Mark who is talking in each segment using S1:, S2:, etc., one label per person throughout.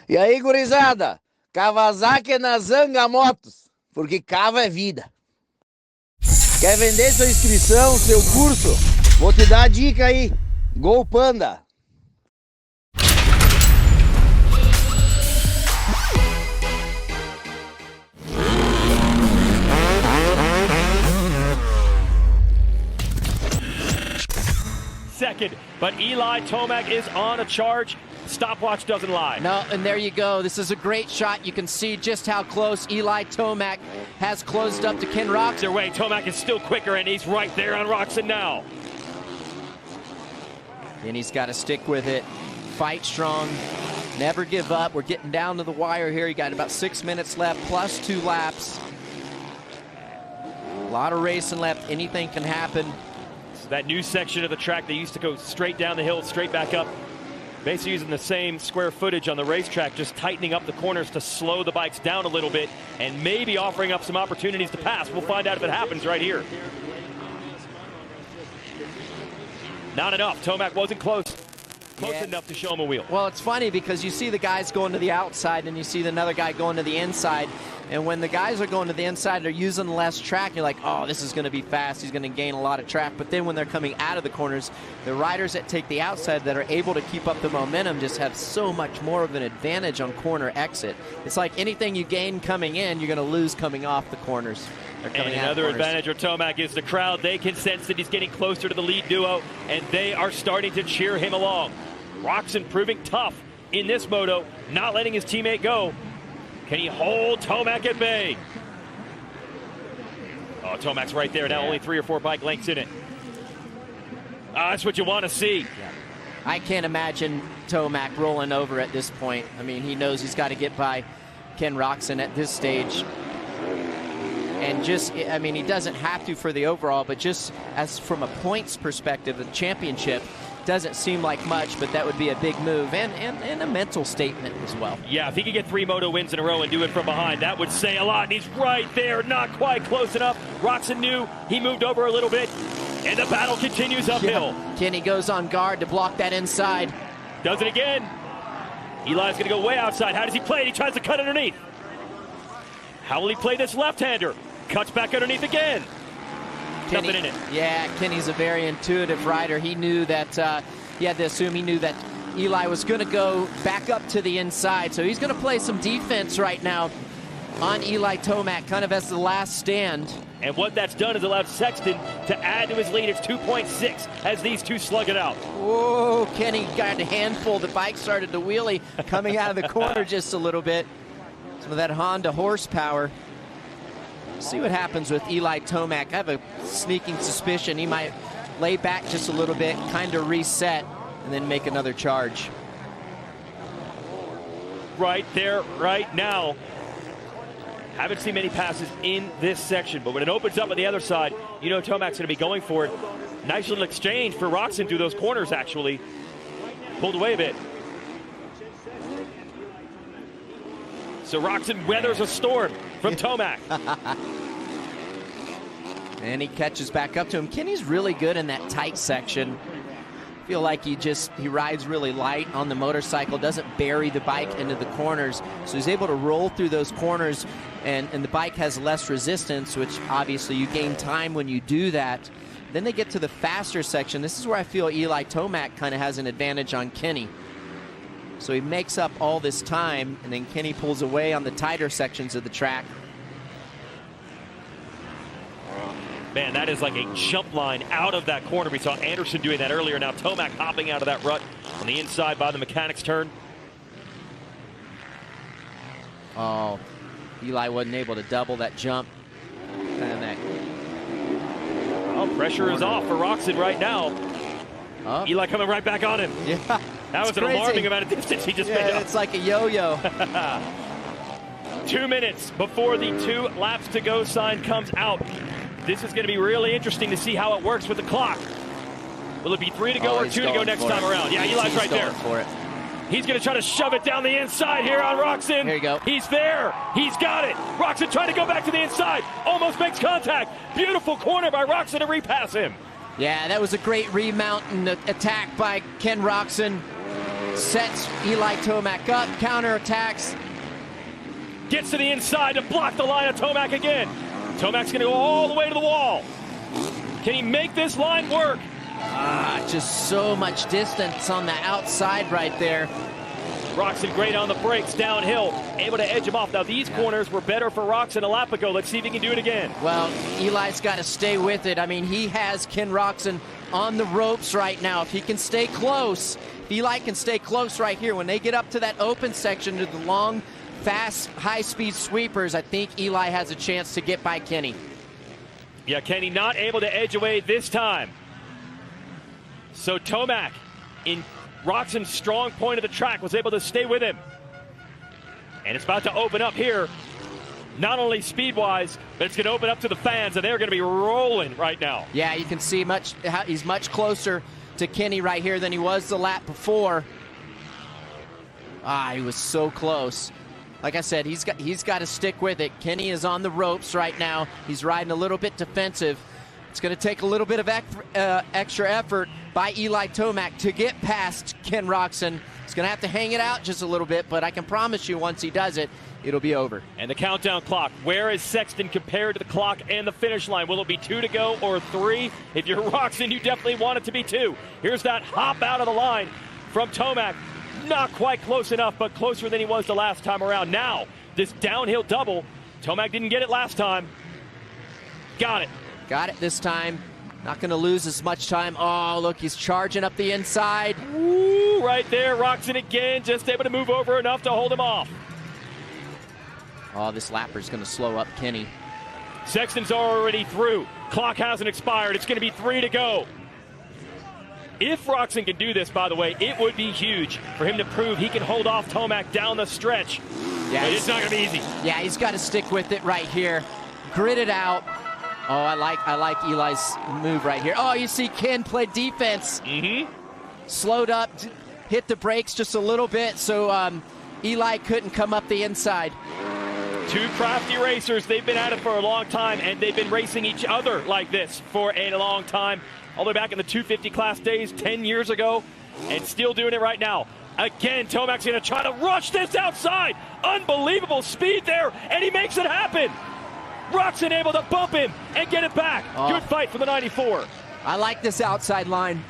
S1: E aí, gurizada? Kawasaki na Zanga Motos, porque cava é vida. Quer vender sua inscrição, seu curso? Vou te dar a dica aí. Gol Panda.
S2: Second, but Eli Tomac is on a charge. Stopwatch doesn't lie.
S3: No, and there you go. This is a great shot. You can see just how close Eli Tomac has closed up to Ken Roczen.
S2: Either way, Tomac is still quicker, and he's right there on Roczen now.
S3: And he's got to stick with it. Fight strong. Never give up. We're getting down to the wire here. You got about 6 minutes left, plus 2 laps. A lot of racing left. Anything can happen.
S2: That new section of the track, they used to go straight down the hill, straight back up. Basically using the same square footage on the racetrack, just tightening up the corners to slow the bikes down a little bit and maybe offering up some opportunities to pass. We'll find out if it happens right here. Not enough. Tomac wasn't close enough to show him a wheel.
S3: Well, it's funny because you see the guys going to the outside and you see another guy going to the inside. And when the guys are going to the inside, they're using less track. You're like, oh, this is going to be fast. He's going to gain a lot of track. But then when they're coming out of the corners, the riders that take the outside that are able to keep up the momentum just have so much more of an advantage on corner exit. It's like anything you gain coming in, you're going to lose coming off the corners.
S2: And another advantage for Tomac is the crowd. They can sense that he's getting closer to the lead duo, and they are starting to cheer him along. Roczen proving tough in this moto, not letting his teammate go. Can he hold Tomac at bay? Oh, Tomac's right there. Now only 3 or 4 bike lengths in it. That's what you want to see.
S3: Yeah. I can't imagine Tomac rolling over at this point. I mean, he knows he's got to get by Ken Roczen at this stage. And just, I mean, he doesn't have to for the overall, but just as from a points perspective, the championship doesn't seem like much, but that would be a big move and a mental statement as well.
S2: Yeah, if he could get 3 moto wins in a row and do it from behind, that would say a lot. And he's right there, not quite close enough. Roczen knew he moved over a little bit, and the battle continues uphill.
S3: Yeah. Kenny goes on guard to block that inside.
S2: Does it again. Eli's going to go way outside. How does he play it? He tries to cut underneath. How will he play this left-hander? Cuts back underneath again.
S3: Kenny,
S2: nothing in it.
S3: Yeah, Kenny's a very intuitive rider. He knew that, he had to assume he knew that Eli was going to go back up to the inside. So he's going to play some defense right now on Eli Tomac, kind of as the last stand.
S2: And what that's done is allowed Sexton to add to his lead. It's 2.6 as these two slug it out.
S3: Whoa, Kenny got a handful. The bike started to wheelie coming out of the corner just a little bit. Some of that Honda horsepower. See what happens with Eli Tomac. I have a sneaking suspicion he might lay back just a little bit, kind of reset, and then make another charge.
S2: Right there, right now. Haven't seen many passes in this section, but when it opens up on the other side, you know Tomac's going to be going for it. Nice little exchange for Roczen through those corners, actually. Pulled away a bit. So Roczen weathers a storm from Tomac.
S3: And he catches back up to him. Kenny's really good in that tight section. I feel like he rides really light on the motorcycle, doesn't bury the bike into the corners. So he's able to roll through those corners, and the bike has less resistance, which obviously you gain time when you do that. Then they get to the faster section. This is where I feel Eli Tomac kind of has an advantage on Kenny. So he makes up all this time, and then Kenny pulls away on the tighter sections of the track.
S2: Man, that is like a jump line out of that corner. We saw Anderson doing that earlier. Now Tomac hopping out of that rut on the inside by the mechanic's turn.
S3: Oh, Eli wasn't able to double that jump. And that
S2: pressure is off for Roczen right now.
S3: Oh.
S2: Eli coming right back on him.
S3: Yeah,
S2: that was an
S3: crazy.
S2: alarming amount of distance he just made up.
S3: It's like a yo-yo.
S2: 2 minutes before the 2 laps to go sign comes out. This is going to be really interesting to see how it works with the clock. Will it be 3 to go or 2 to go next time around? Yeah, Eli's right there.
S3: For it.
S2: He's going to try to shove it down the inside here on Roczen.
S3: There you go.
S2: He's there. He's got it. Roczen trying to go back to the inside. Almost makes contact. Beautiful corner by Roczen to repass him.
S3: Yeah, that was a great remount and attack by Ken Roczen. sets Eli Tomac up, counterattacks.
S2: Gets to the inside to block the line of Tomac again. Tomac's gonna go all the way to the wall. Can he make this line work?
S3: Just so much distance on the outside right there.
S2: Roczen great on the brakes downhill, able to edge him off. Now these corners were better for Roczen a lap ago. Let's see if he can do it again.
S3: Well, Eli's got to stay with it. I mean, he has Ken Roczen on the ropes right now. If he can stay close, if Eli can stay close right here, when they get up to that open section to the long, fast, high-speed sweepers, I think Eli has a chance to get by Kenny.
S2: Yeah, Kenny not able to edge away this time. So Tomac, in Roczen's strong point of the track, was able to stay with him. And it's about to open up here, not only speed-wise, but it's going to open up to the fans, and they're going to be rolling right now.
S3: Yeah, you can see he's much closer to Kenny right here than he was the lap before. He was so close. Like I said, he's got to stick with it. Kenny is on the ropes right now. He's riding a little bit defensive. It's going to take a little bit of extra effort by Eli Tomac to get past Ken Roczen. He's going to have to hang it out just a little bit, but I can promise you once he does it, it'll be over.
S2: And the countdown clock. Where is Sexton compared to the clock and the finish line? Will it be 2 to go or 3? If you're Roczen, you definitely want it to be 2. Here's that hop out of the line from Tomac. Not quite close enough, but closer than he was the last time around. Now, this downhill double. Tomac didn't get it last time. Got it.
S3: Got it this time. Not going to lose as much time. Oh, look, he's charging up the inside.
S2: Woo, right there. Roczen again, just able to move over enough to hold him off.
S3: Oh, this lapper's going to slow up Kenny.
S2: Sexton's already through. Clock hasn't expired. It's going to be 3 to go. If Roczen can do this, by the way, it would be huge for him to prove he can hold off Tomac down the stretch. Yeah, but it's not going to be easy.
S3: Yeah, he's got to stick with it right here. Grit it out. Oh, I like Eli's move right here. Oh, you see Ken play defense. Slowed up, hit the brakes just a little bit, so Eli couldn't come up the inside.
S2: Two crafty racers. They've been at it for a long time, and they've been racing each other like this for a long time. All the way back in the 250 class days 10 years ago, and still doing it right now. Again, Tomac's going to try to rush this outside. Unbelievable speed there, and he makes it happen. Roczen able to bump him and get it back. Good fight for the 94.
S3: I like this outside line.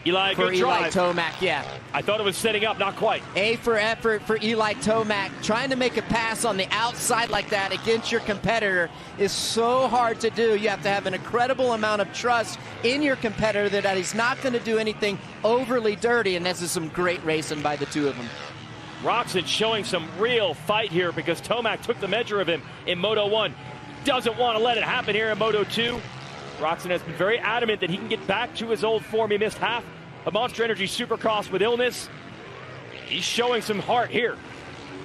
S2: Eli, good drive.
S3: Eli Tomac, yeah.
S2: I thought it was setting up, not quite.
S3: A for effort for Eli Tomac. Trying to make a pass on the outside like that against your competitor is so hard to do. You have to have an incredible amount of trust in your competitor that he's not going to do anything overly dirty, and this is some great racing by the two of them.
S2: Roczen showing some real fight here because Tomac took the measure of him in Moto 1. Doesn't want to let it happen here in Moto 2. Roczen has been very adamant that he can get back to his old form. He missed half of Monster Energy Supercross with illness. He's showing some heart here.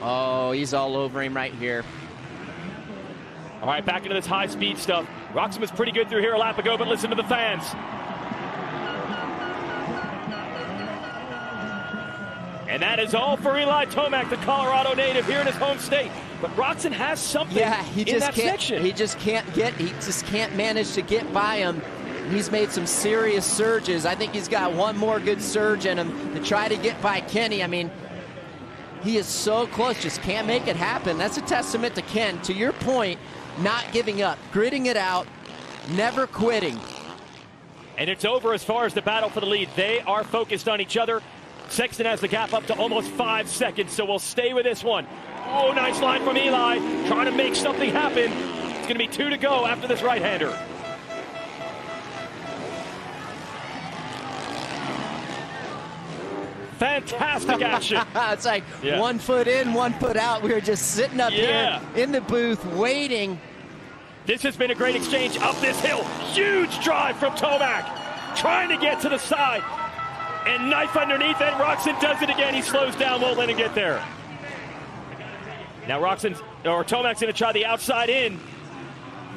S3: Oh, he's all over him right here.
S2: All right, back into this high-speed stuff. Roczen was pretty good through here a lap ago, but listen to the fans. And that is all for Eli Tomac, the Colorado native here in his home state. But Roczen has something in that section.
S3: He just can't manage to get by him. He's made some serious surges. I think he's got one more good surge in him to try to get by Kenny. I mean, he is so close, just can't make it happen. That's a testament to Ken. To your point, not giving up, gritting it out, never quitting.
S2: And it's over as far as the battle for the lead. They are focused on each other. Sexton has the gap up to almost 5 seconds, so we'll stay with this one. Oh, nice line from Eli, trying to make something happen. It's going to be 2 to go after this right-hander. Fantastic action.
S3: It's like 1 foot in, 1 foot out. We were just sitting up here in the booth waiting.
S2: This has been a great exchange up this hill. Huge drive from Tomac, trying to get to the side. And knife underneath, and Roczen does it again. He slows down, won't let him get there. Now Tomac's going to try the outside in.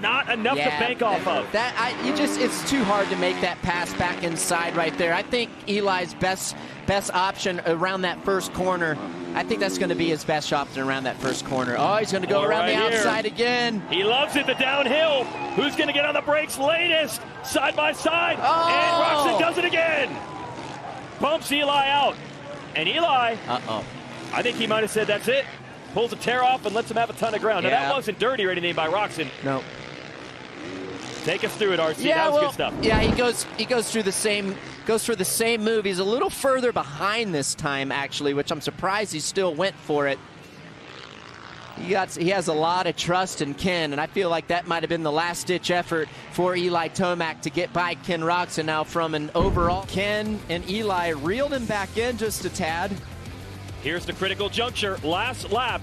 S2: Not enough to bank off of.
S3: It's too hard to make that pass back inside right there. I think Eli's best option around that first corner. I think that's going to be his best option around that first corner. Oh, he's going to go around the outside again.
S2: He loves it, the downhill. Who's going to get on the brakes latest? Side by side.
S3: Oh.
S2: And Roczen does it again. Bumps Eli out. And Eli,
S3: Uh-oh.
S2: I think he might have said that's it. Pulls a tear off and lets him have a ton of ground. Now,
S3: Yeah.
S2: that wasn't dirty or anything by Roczen.
S3: No.
S2: Take us through it, RC. That was good stuff.
S3: Yeah, he goes through the same move. He's a little further behind this time, actually, which I'm surprised he still went for it. He has a lot of trust in Ken, and I feel like that might have been the last-ditch effort for Eli Tomac to get by Ken Roczen. Now from an overall, Ken and Eli reeled him back in just a tad.
S2: Here's the critical juncture. Last lap.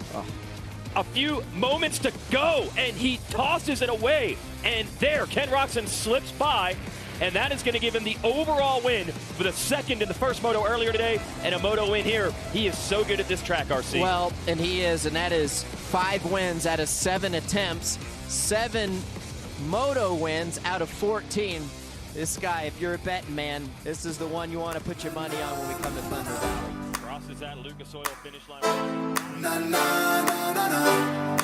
S2: A few moments to go, and he tosses it away. And there, Ken Roczen slips by, and that is going to give him the overall win for the second in the first moto earlier today, and a moto win here. He is so good at this track, RC.
S3: Well, and he is, and that is 5 wins out of 7 attempts, 7 moto wins out of 14. This guy, if you're a betting man, this is the one you want to put your money on when we come to Thunder Valley.
S2: Crosses that Lucas Oil finish line.
S4: Na na na na na.